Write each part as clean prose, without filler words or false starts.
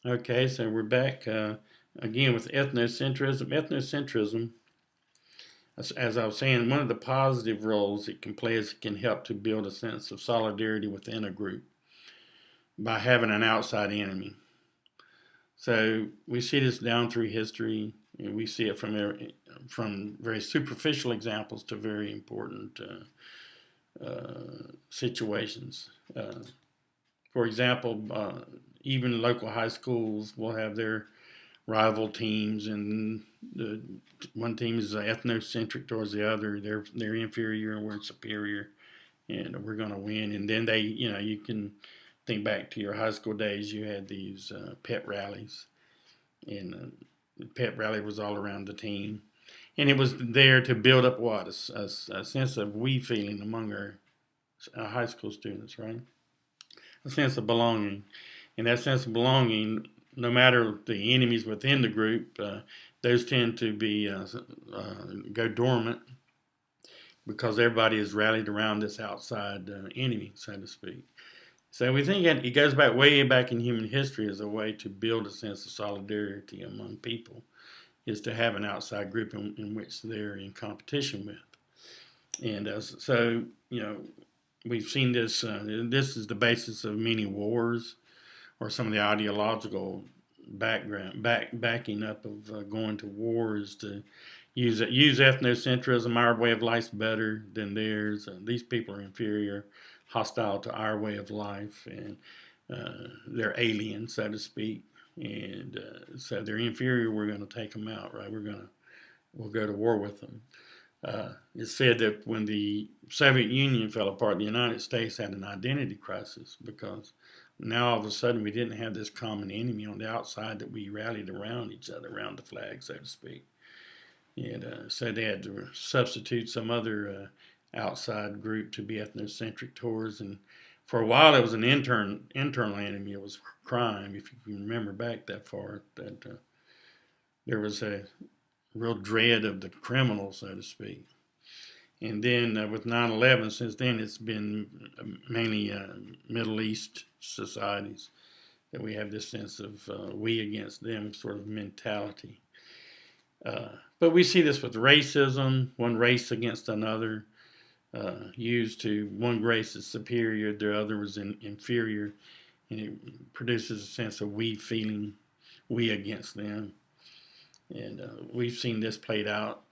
Okay, so we're back again with ethnocentrism. Ethnocentrism, as I was saying, one of the positive roles it can play is it can help to build a sense of solidarity within a group by having an outside enemy. So we see this down through history, and we see it from very superficial examples to very important situations. For example, even local high schools will have their rival teams, and the one team is ethnocentric towards the other. They're inferior and we're superior, and we're going to win. And then you can think back to your high school days. You had these pet rallies, and the pet rally was all around the team, and it was there to build up what a sense of we feeling among our high school students, right? A sense of belonging, and that sense of belonging, no matter the enemies within the group, those tend to be go dormant because everybody is rallied around this outside enemy, so to speak. So we think it goes back way back in human history as a way to build a sense of solidarity among people, is to have an outside group in which they're in competition with. And so, we've seen this. This is the basis of many wars, or some of the ideological backing up of going to war is to use ethnocentrism. Our way of life's better than theirs. These people are inferior, hostile to our way of life, and they're alien, so to speak. And so they're inferior. We're going to take them out, right? We'll go to war with them. It's said that when the Soviet Union fell apart, the United States had an identity crisis because now all of a sudden we didn't have this common enemy on the outside that we rallied around each other, around the flag, so to speak. And so they had to substitute some other outside group to be ethnocentric towards. And for a while, it was an internal enemy. It was crime, if you can remember back that far. That there was a real dread of the criminal, so to speak. And then with 9/11, since then, it's been mainly Middle East societies that we have this sense of we against them sort of mentality. But we see this with racism, one race against another, used to one race is superior, the other is inferior, and it produces a sense of we feeling, we against them. And we've seen this played out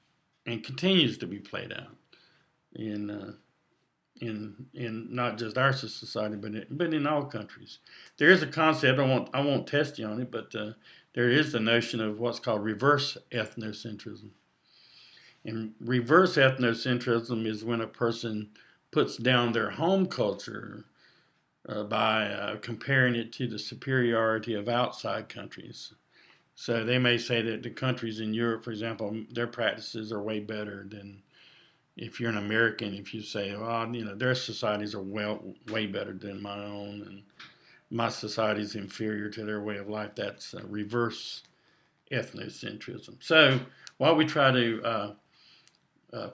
and continues to be played out in in not just our society, but in all countries. There is a concept. I won't test you on it, but there is the notion of what's called reverse ethnocentrism. And reverse ethnocentrism is when a person puts down their home culture by comparing it to the superiority of outside countries. So they may say that the countries in Europe, for example, their practices are way better than if you're an American. If you say, well, their societies are way better than my own, and my society is inferior to their way of life, that's reverse ethnocentrism. So while we try to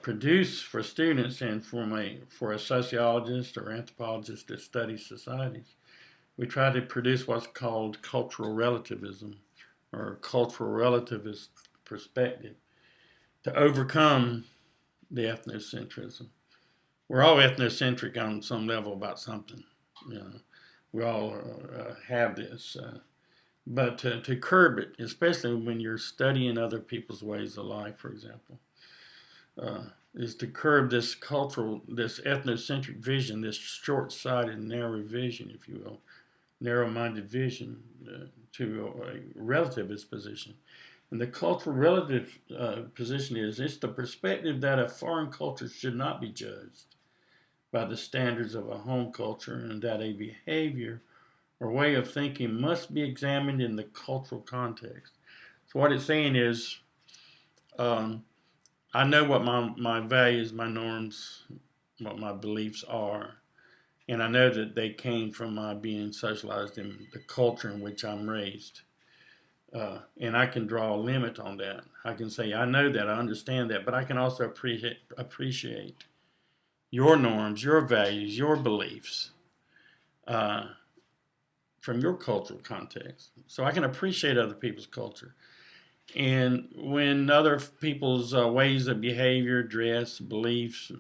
produce for students and for a sociologist or anthropologist that studies societies, we try to produce what's called cultural relativism or cultural relativist perspective to overcome the ethnocentrism. We're all ethnocentric on some level about something. You know, we all have this. But to curb it, especially when you're studying other people's ways of life, for example, is to curb this ethnocentric vision, this short-sighted, narrow vision, if you will, narrow-minded vision to a relativist position. And the cultural relative position is it's the perspective that a foreign culture should not be judged by the standards of a home culture, and that a behavior or way of thinking must be examined in the cultural context. So what it's saying is, um, I know what my values, my norms, what my beliefs are, and I know that they came from my being socialized in the culture in which I'm raised. And I can draw a limit on that. I can say, I know that, I understand that, but I can also appreciate your norms, your values, your beliefs. Uh, from your cultural context, so I can appreciate other people's culture. And when other people's ways of behavior, dress, beliefs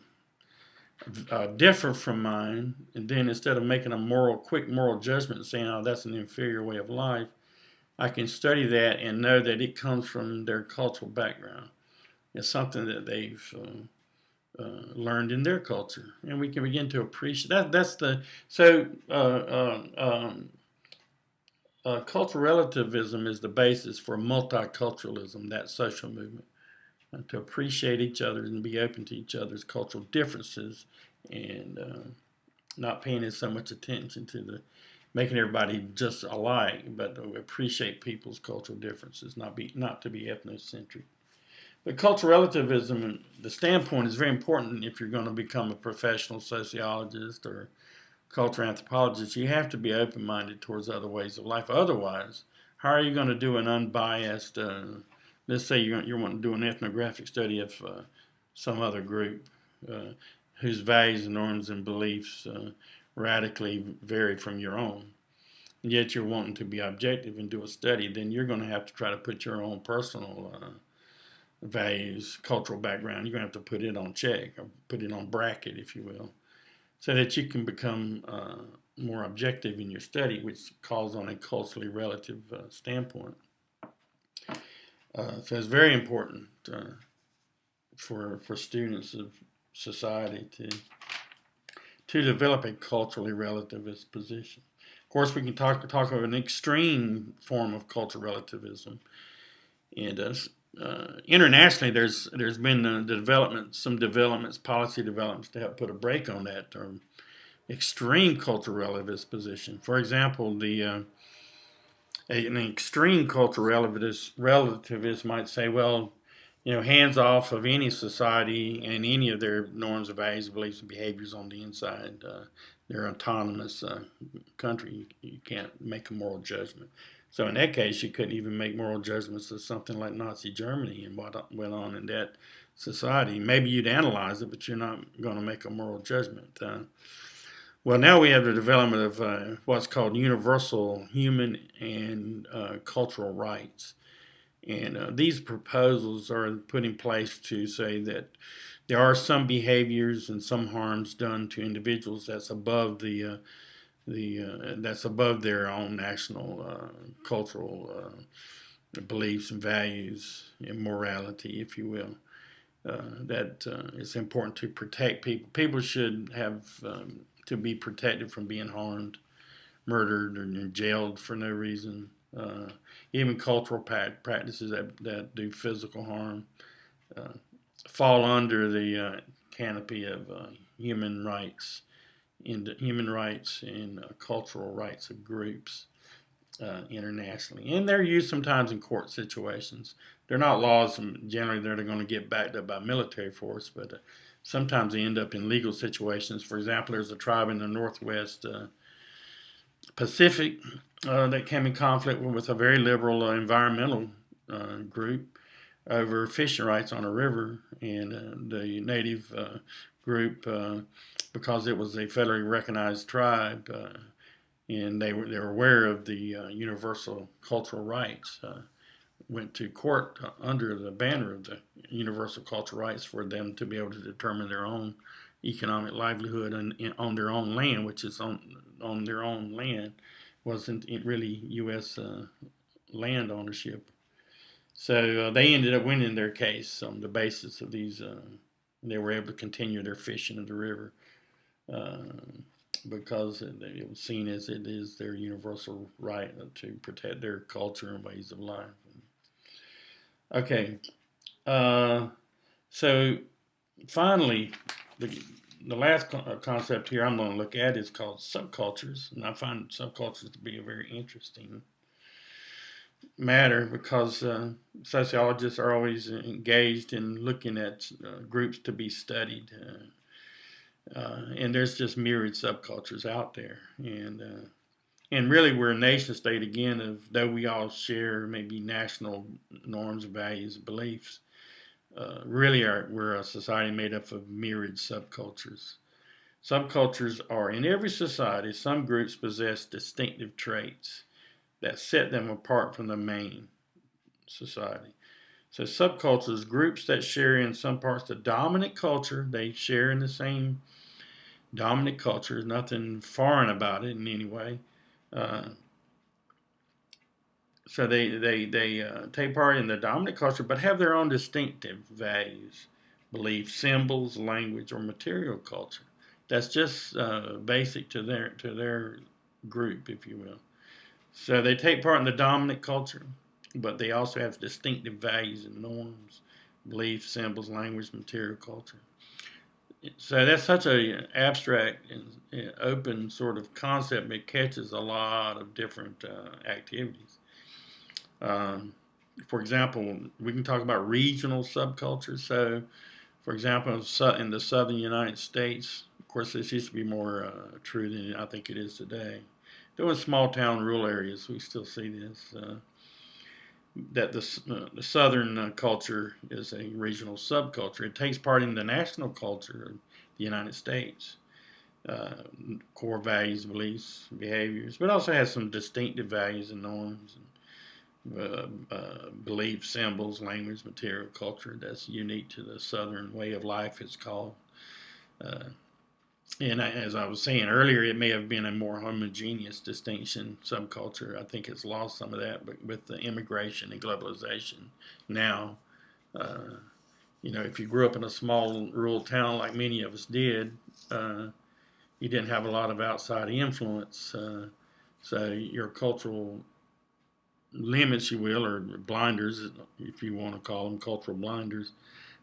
differ from mine, and then instead of making a quick moral judgment saying, oh, that's an inferior way of life, I can study that and know that it comes from their cultural background. It's something that they've learned in their culture, and we can begin to appreciate that. That's the so cultural relativism is the basis for multiculturalism, that social movement, to appreciate each other and be open to each other's cultural differences, and not paying so much attention to the making everybody just alike, but to appreciate people's cultural differences, not to be ethnocentric. But cultural relativism, the standpoint is very important if you're going to become a professional sociologist or cultural anthropologist. You have to be open-minded towards other ways of life. Otherwise, how are you going to do an unbiased, let's say you're wanting to do an ethnographic study of some other group uh, whose values, norms, and beliefs radically vary from your own, and yet you're wanting to be objective and do a study, then you're going to have to try to put your own personal values, cultural background, you're going to have to put it on check, or put it on bracket, if you will, so that you can become more objective in your study, which calls on a culturally relative standpoint. So it's very important for students of society to develop a culturally relativist position. Of course, we can talk of an extreme form of cultural relativism, and internationally, there's been some developments, policy developments to help put a brake on that extreme cultural relativist position. For example, an extreme cultural relativist might say, well, hands off of any society and any of their norms, values, beliefs, and behaviors on the inside. They're autonomous country. You can't make a moral judgment. So in that case, you couldn't even make moral judgments of something like Nazi Germany and what went on in that society. Maybe you'd analyze it, but you're not going to make a moral judgment. Well, now we have the development of what's called universal human and cultural rights. And these proposals are put in place to say that there are some behaviors and some harms done to individuals that's above that's above their own national cultural beliefs and values and morality, if you will. That it's important to protect people. People should have to be protected from being harmed, murdered, or jailed for no reason. Even cultural practices that do physical harm fall under the canopy of human rights and cultural rights of groups internationally. And they're used sometimes in court situations. They're not laws generally that are going to get backed up by military force, but sometimes they end up in legal situations. For example, there's a tribe in the Northwest Pacific that came in conflict with a very liberal environmental group over fishing rights on a river, and the native group, because it was a federally recognized tribe, and they were aware of the universal cultural rights, went to court under the banner of the universal cultural rights for them to be able to determine their own economic livelihood on their own land, which is on their own land, wasn't really U.S. Land ownership. So they ended up winning their case on the basis of these. They were able to continue their fishing of the river because it was seen as it is their universal right to protect their culture and ways of life. Okay, so finally, the last concept here I'm going to look at is called subcultures, and I find subcultures to be a very interesting matter because sociologists are always engaged in looking at groups to be studied, and there's just myriad subcultures out there, and really we're a nation state again of though we all share maybe national norms, values, beliefs. Really, we're a society made up of myriad subcultures. Subcultures are in every society. Some groups possess distinctive traits that set them apart from the main society. So subcultures, groups that share in some parts the dominant culture, they share in the same dominant culture. There's nothing foreign about it in any way. Uh, so they take part in the dominant culture, but have their own distinctive values, beliefs, symbols, language, or material culture. That's just basic to their group, if you will. So they take part in the dominant culture, but they also have distinctive values and norms, beliefs, symbols, language, material culture. So that's such a abstract and open sort of concept. It catches a lot of different activities. Um, for example, we can talk about regional subcultures. So, for example, in the southern United States, of course, this used to be more true than I think it is today. Though in small town, rural areas, we still see this. That the southern culture is a regional subculture. It takes part in the national culture of the United States. Uh, Core values, beliefs, behaviors, but also has some distinctive values and norms, and beliefs, symbols, language, material culture that's unique to the Southern way of life, it's called. Uh, and as I was saying earlier, it may have been a more homogeneous distinction, subculture. I think it's lost some of that, but with the immigration and globalization now, uh, if you grew up in a small rural town like many of us did, you didn't have a lot of outside influence. So your cultural limits, you will, or blinders, if you want to call them cultural blinders,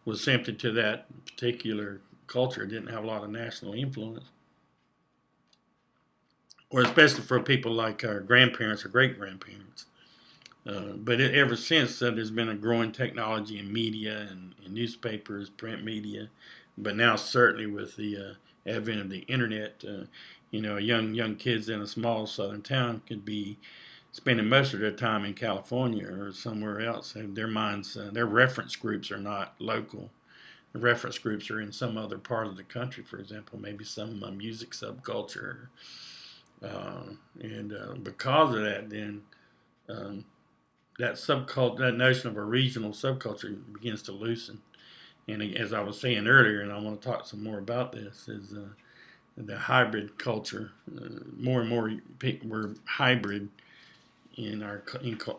was simply to that particular culture. It didn't have a lot of national influence, or especially for people like our grandparents or great grandparents. But ever since, there's been a growing technology in media and newspapers, print media, but now certainly with the advent of the internet, young kids in a small southern town could be spending most of their time in California or somewhere else. And their minds, their reference groups are not local. The reference groups are in some other part of the country, for example, maybe some music subculture. And because of that, then um, that notion of a regional subculture begins to loosen. And as I was saying earlier, and I want to talk some more about this, is the hybrid culture. More and more people were hybrid in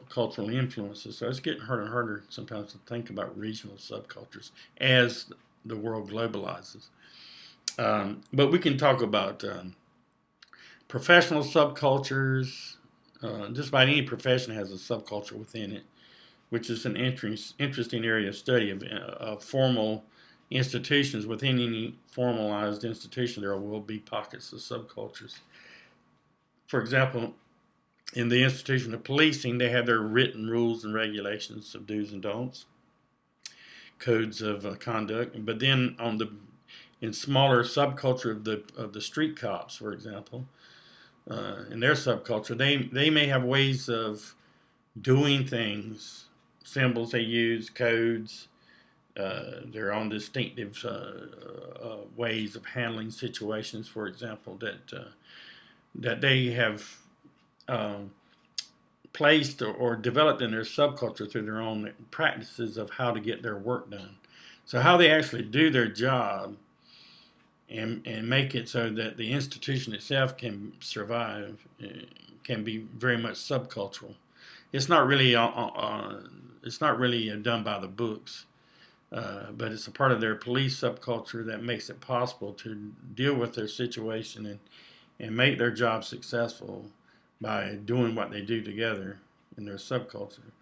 cultural influences. So it's getting harder and harder sometimes to think about regional subcultures as the world globalizes. But we can talk about professional subcultures. Just about any profession has a subculture within it, which is an interesting area of study of formal institutions. Within any formalized institution, there will be pockets of subcultures. For example, in the institution of policing, they have their written rules and regulations of do's and don'ts, codes of conduct. But then in smaller subculture of the street cops, for example, in their subculture, they may have ways of doing things, symbols they use, codes, their own distinctive ways of handling situations, for example, that they have um, placed or developed in their subculture through their own practices of how to get their work done. So how they actually do their job and make it so that the institution itself can survive can be very much subcultural. It's not really done by the books, but it's a part of their police subculture that makes it possible to deal with their situation and make their job successful by doing what they do together in their subculture.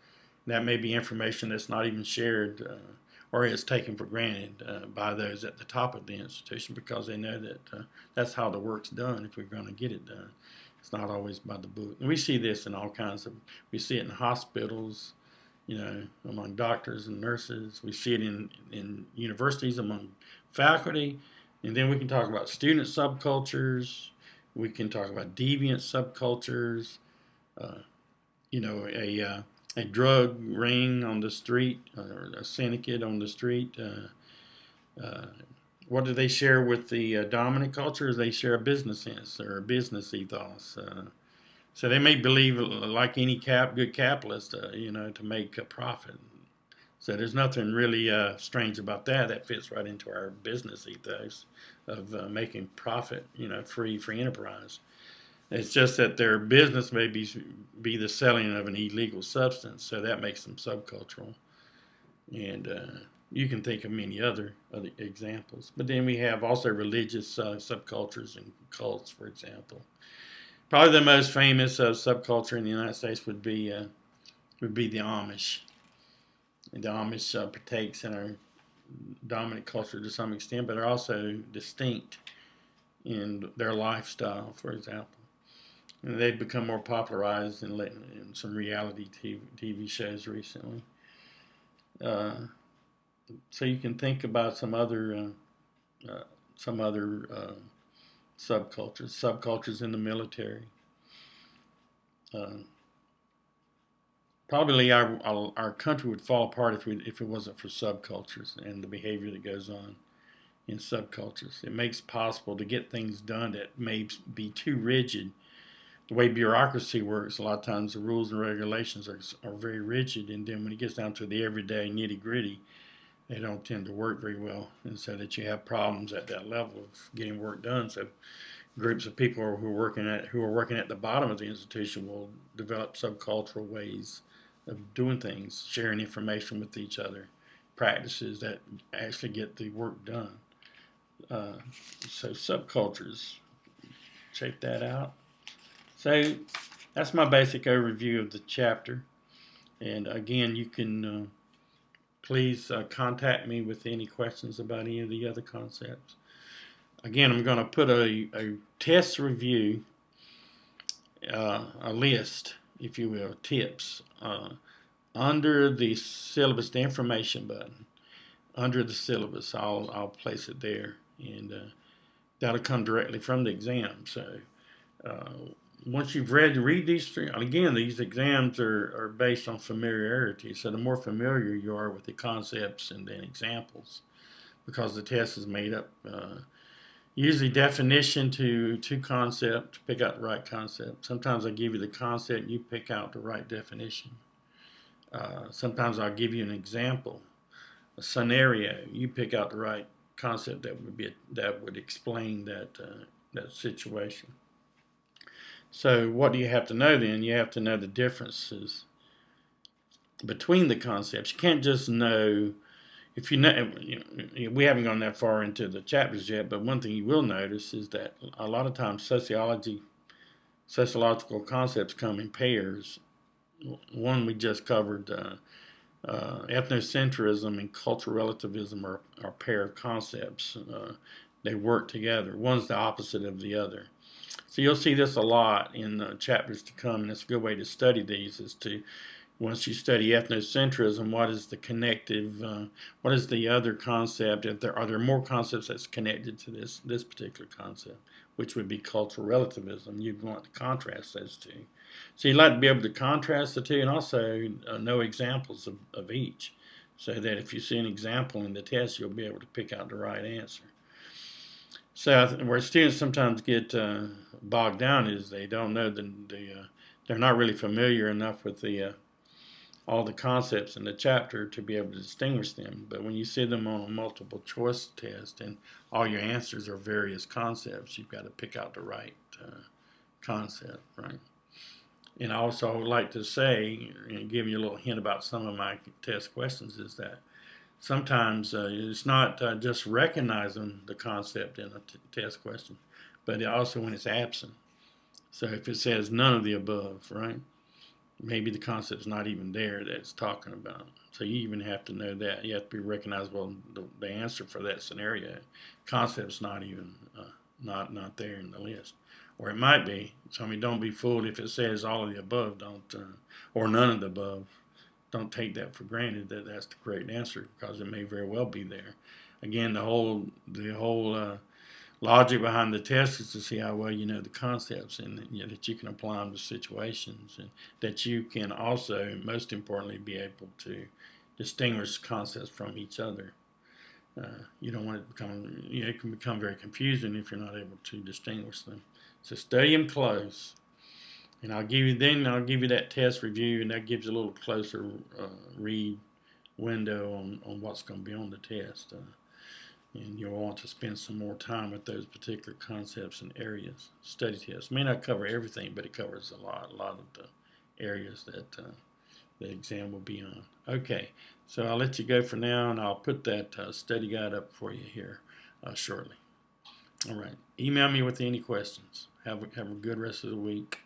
That may be information that's not even shared or is taken for granted by those at the top of the institution because they know that that's how the work's done if we're going to get it done. It's not always by the book. And we see this in all kinds of, we see it in hospitals, among doctors and nurses. We see it in universities among faculty. And then we can talk about student subcultures. We can talk about deviant subcultures. Uh, a drug ring on the street or a syndicate on the street. what do they share with the dominant cultures? They share a business sense or a business ethos. So they may believe, like any good capitalist, to make a profit. So there's nothing really strange about that. That fits right into our business ethos of making profit, free enterprise. It's just that their business may be the selling of an illegal substance, so that makes them subcultural. And you can think of many other examples. But then we have also religious subcultures and cults, for example. Probably the most famous subculture in the United States would be the Amish. And the Amish partakes in our dominant culture to some extent, but are also distinct in their lifestyle, for example. And they've become more popularized in some reality TV shows recently. So you can think about some other subcultures in the military. Uh, Probably our country would fall apart if it wasn't for subcultures and the behavior that goes on in subcultures. It makes it possible to get things done that may be too rigid. The way bureaucracy works, a lot of times the rules and regulations are very rigid, and then when it gets down to the everyday nitty gritty, they don't tend to work very well, and so that you have problems at that level of getting work done. So groups of people who are working at the bottom of the institution will develop subcultural ways of doing things, sharing information with each other, practices that actually get the work done. Uh, so subcultures, check that out. So that's my basic overview of the chapter. And again, you can please contact me with any questions about any of the other concepts. Again, I'm going to put a test review, a list, if you will, tips under the syllabus, the information button. Under the syllabus, I'll place it there, and that'll come directly from the exam. So uh, once you've read these three, again, these exams are based on familiarity. So the more familiar you are with the concepts and then examples, because the test is made up usually definition to concept, pick out the right concept. Sometimes I give you the concept and you pick out the right definition. Sometimes I'll give you an example, a scenario. You pick out the right concept that would explain that situation. So what do you have to know then? You have to know the differences between the concepts. You can't just know. If we haven't gone that far into the chapters yet, but one thing you will notice is that a lot of times sociological concepts come in pairs. One we just covered, ethnocentrism and cultural relativism are a pair of concepts. They work together. One's the opposite of the other. So you'll see this a lot in chapters to come, and it's a good way to study these is to, once you study ethnocentrism, what is the connective, what is the other concept? Are there more concepts that's connected to this particular concept, which would be cultural relativism? You'd want to contrast those two. So you'd like to be able to contrast the two and also know examples of each, so that if you see an example in the test, you'll be able to pick out the right answer. So where students sometimes get bogged down is they don't know they're not really familiar enough with all the concepts in the chapter to be able to distinguish them. But when you see them on a multiple choice test and all your answers are various concepts, you've got to pick out the right concept, right? And I also like to say, and give you a little hint about some of my test questions, is that sometimes it's not just recognizing the concept in a test question, but also when it's absent. So if it says none of the above, right? Maybe the concept's not even there that it's talking about. So you even have to know that. You have to be recognizable the answer for that scenario. Concept's not even not there in the list. Or it might be. So I mean, don't be fooled if it says all of the above, don't or none of the above. Don't take that for granted that that's the correct answer, because it may very well be there. Again, the whole logic behind the test is to see how well you know the concepts, and that you can apply them to situations, and that you can also, most importantly, be able to distinguish concepts from each other. You don't want it to become, it can become very confusing if you're not able to distinguish them. So study them close. And I'll give you that test review, and that gives you a little closer read window on what's going to be on the test. And you'll want to spend some more time with those particular concepts and areas. Study tests may not cover everything, but it covers a lot of the areas that the exam will be on. Okay, so I'll let you go for now, and I'll put that study guide up for you here shortly. All right, email me with any questions. Have a good rest of the week.